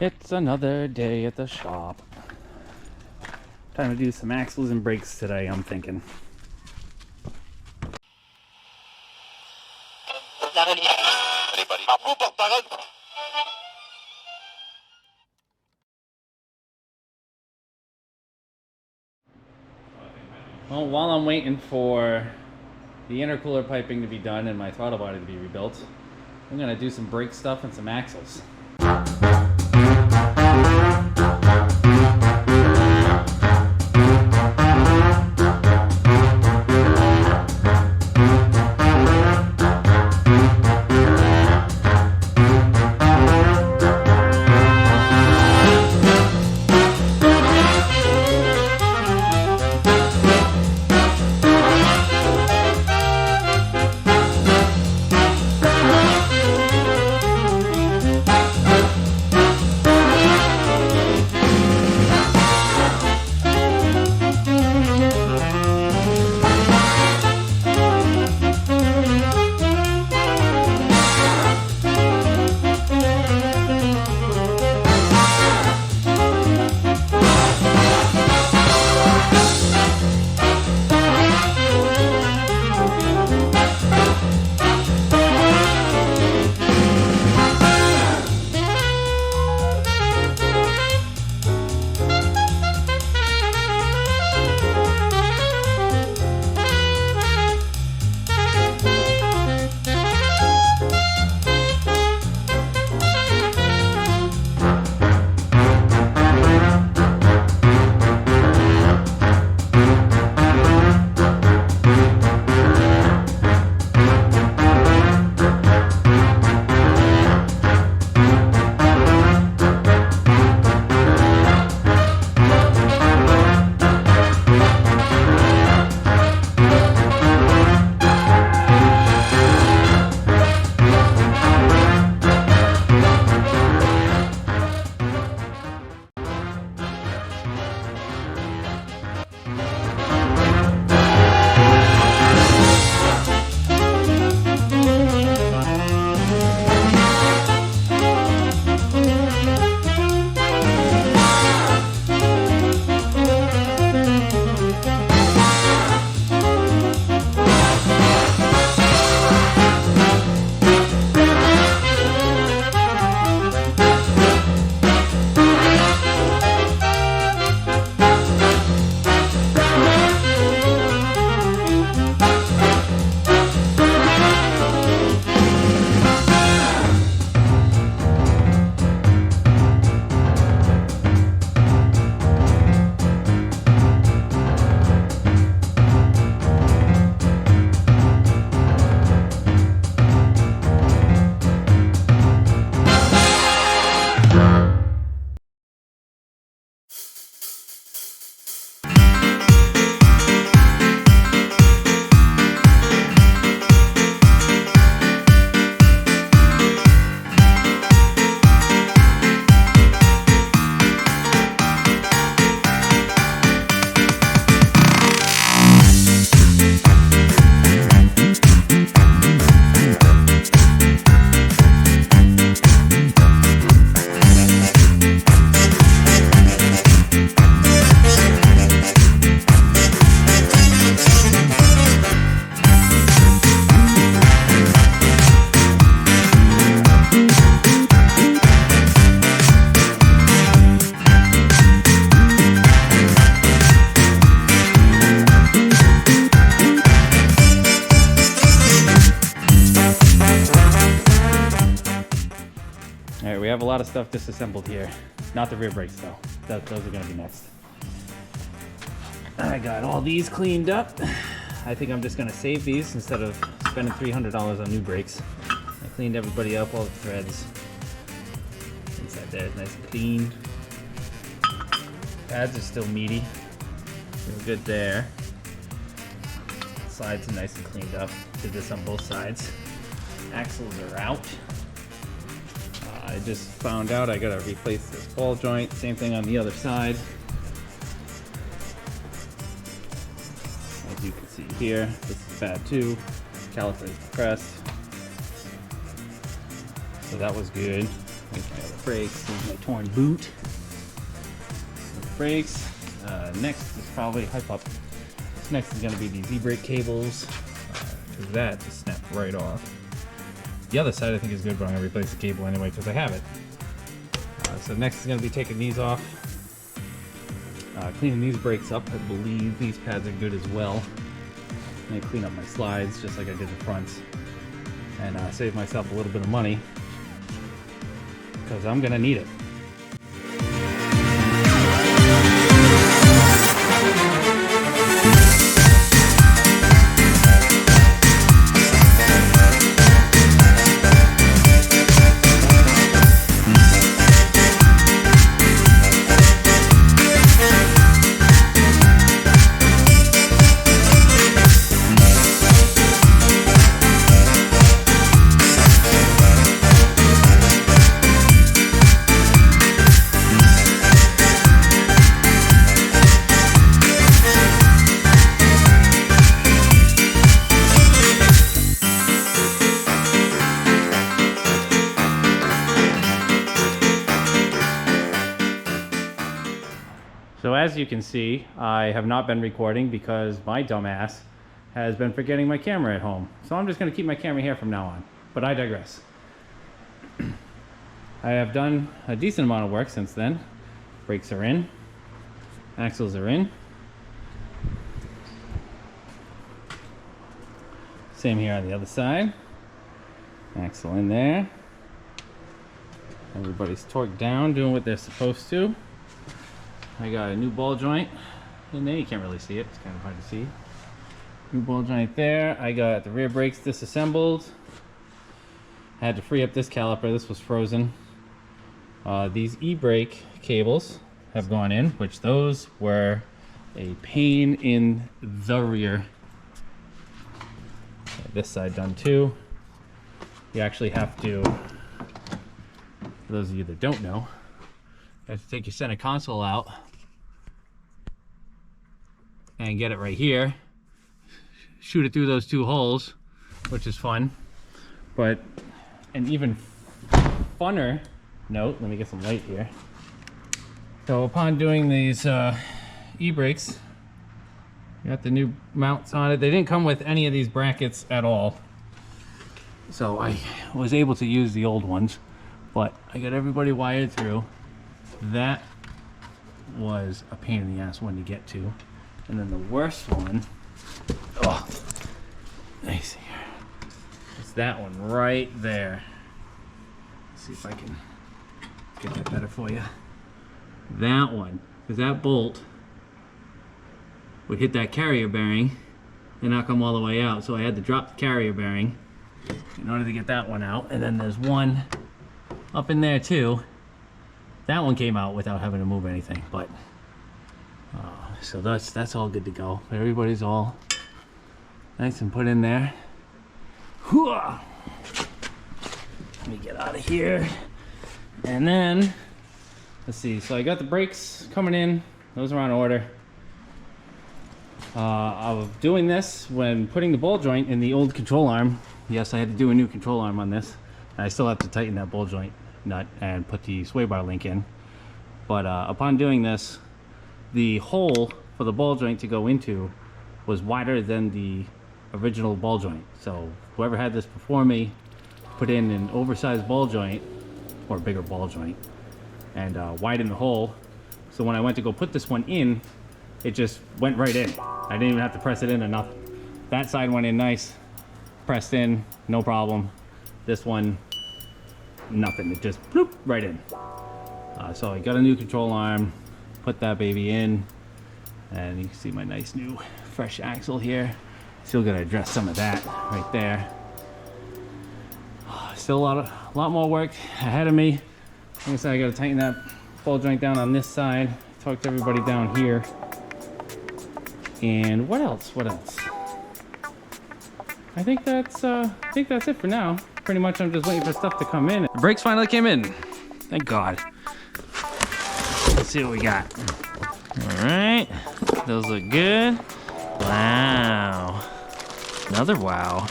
It's another day at the shop. Time to do some axles and brakes today, I'm thinking. Well, while I'm waiting for the intercooler piping to be done and my throttle body to be rebuilt, I'm gonna do some brake stuff and some axles. Alright, we have a lot of stuff disassembled here. Not the rear brakes though. Those are going to be next. I got all these cleaned up. I think I'm just going to save these instead of spending $300 on new brakes. I cleaned everybody up, all the threads. Inside there is nice and clean. Pads are still meaty. We're good there. Sides are nice and cleaned up. Did this on both sides. Axles are out. I just found out I gotta replace this ball joint. Same thing on the other side. As you can see here, this is bad too. Caliper is depressed. So that was good. Here's my other brakes. Here's my torn boot. Brakes. Next is probably hype up. Next is going to be these e-brake cables. Because that just snapped right off. The other side I think is good, but I'm going to replace the cable anyway because I have it. So next is going to be taking these off. Cleaning these brakes up. I believe these pads are good as well. I'm going to clean up my slides just like I did the fronts. And save myself a little bit of money. Because I'm going to need it. So as you can see, I have not been recording because my dumbass has been forgetting my camera at home. So I'm just going to keep my camera here from now on, but I digress. I have done a decent amount of work since then. Brakes are in, axles are in. Same here on the other side. Axle in there. Everybody's torqued down, doing what they're supposed to. I got a new ball joint in there. You can't really see it, it's kind of hard to see. New ball joint there. I got the rear brakes disassembled. I had to free up this caliper, this was frozen. These e-brake cables have gone in, which those were a pain in the rear. This side done too. You actually have to, for those of you that don't know, you have to take your center console out and get it right here, shoot it through those two holes, which is fun. But an even funner note, let me get some light here. So upon doing these e-brakes, got the new mounts on it. They didn't come with any of these brackets at all, so I was able to use the old ones, but I got everybody wired through. That was a pain in the ass one to get to. And then the worst one, oh, nice here. It's that one right there. Let's see if I can get that better for you. That one, because that bolt would hit that carrier bearing and not come all the way out. So I had to drop the carrier bearing in order to get that one out. And then there's one up in there too. That one came out without having to move anything, but so that's all good to go. Everybody's all nice and put in there. Let me get out of here. And then let's see. So I got the brakes coming in. Those are on order. I was doing this when putting the ball joint in the old control arm. Yes, I had to do a new control arm on this. I still have to tighten that ball joint nut and put the sway bar link in. But upon doing this, the hole for the ball joint to go into was wider than the original ball joint. So whoever had this before me put in an oversized ball joint, or a bigger ball joint, and widened the hole. So when I went to go put this one in, it just went right in. I didn't even have to press it in or nothing. That side went in nice, pressed in, no problem. This one, nothing, it just bloop, right in. So I got a new control arm, put that baby in, and you can see my nice new fresh axle here. Still gotta address some of that right there. Still a lot more work ahead of me. Like I said, I gotta tighten that ball joint down on this side, torque everybody down here. And what else? I think that's it for now. Pretty much I'm just waiting for stuff to come in. The brakes finally came in. Thank God. Let's see what we got. All right, those look good. Wow, another wow.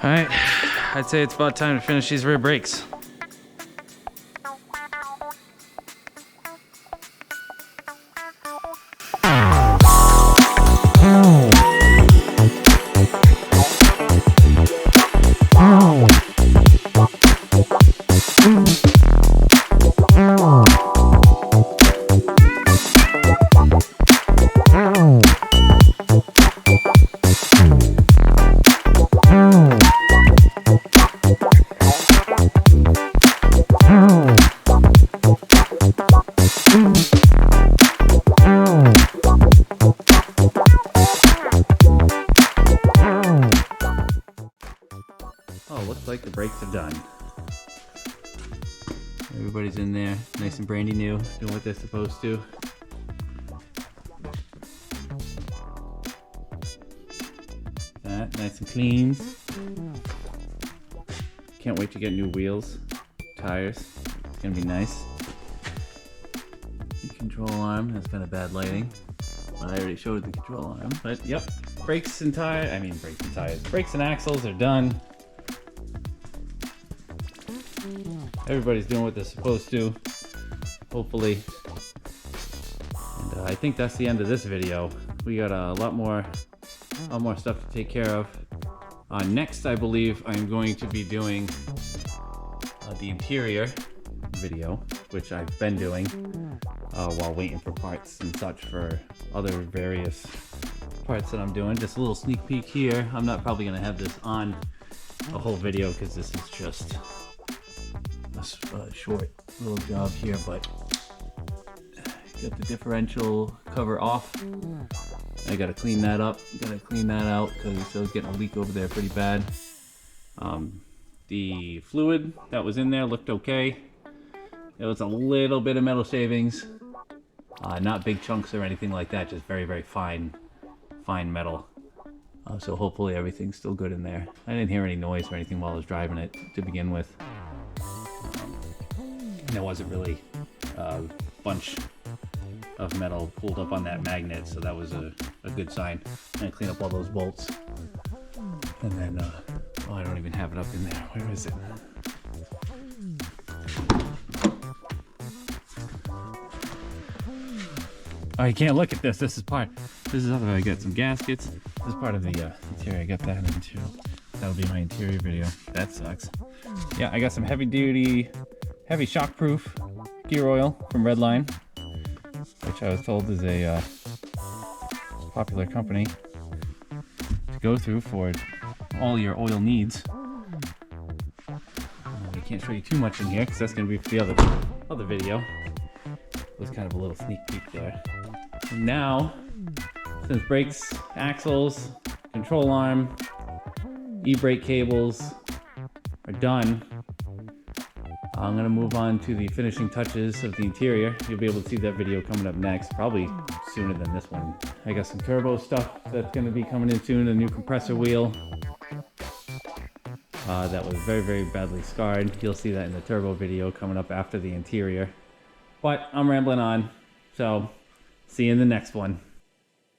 All right, I'd say it's about time to finish these rear brakes. Oh, looks like the brakes are done. Everybody's in there, nice and brandy new, doing what they're supposed to. That, nice and clean. Can't wait to get new wheels, tires. It's gonna be nice. The control arm, that's kind of bad lighting. I already showed the control arm, but yep. Brakes and tires, brakes and axles are done. Everybody's doing what they're supposed to, hopefully. And I think that's the end of this video. We got a lot more stuff to take care of. Next, I believe I'm going to be doing the interior video, which I've been doing while waiting for parts and such for other various parts that I'm doing. Just a little sneak peek here. I'm not probably going to have this on a whole video because this is just a short little job here, but get the differential cover off. I gotta clean that up, gotta clean that out because I was getting a leak over there pretty bad. The fluid that was in there looked okay. There was a little bit of metal shavings, not big chunks or anything like that, just very, very fine metal. So hopefully everything's still good in there. I didn't hear any noise or anything while I was driving it to begin with. There wasn't really a bunch of metal pulled up on that magnet, so that was a good sign. I'm gonna clean up all those bolts. And then, oh, I don't even have it up in there. Where is it? Oh, you can't look at this. This is other, I got some gaskets. This is part of the interior. I got that into. That'll be my interior video. That sucks. Yeah, I got some heavy shockproof gear oil from Redline, which I was told is a popular company to go through for all your oil needs. I can't show you too much in here because that's going to be for the other video. It was kind of a little sneak peek there. And now, since brakes, axles, control arm, e-brake cables are done, I'm going to move on to the finishing touches of the interior. You'll be able to see that video coming up next, probably sooner than this one. I got some turbo stuff that's going to be coming in soon, a new compressor wheel that was very, very badly scarred. You'll see that in the turbo video coming up after the interior. But I'm rambling on, so see you in the next one.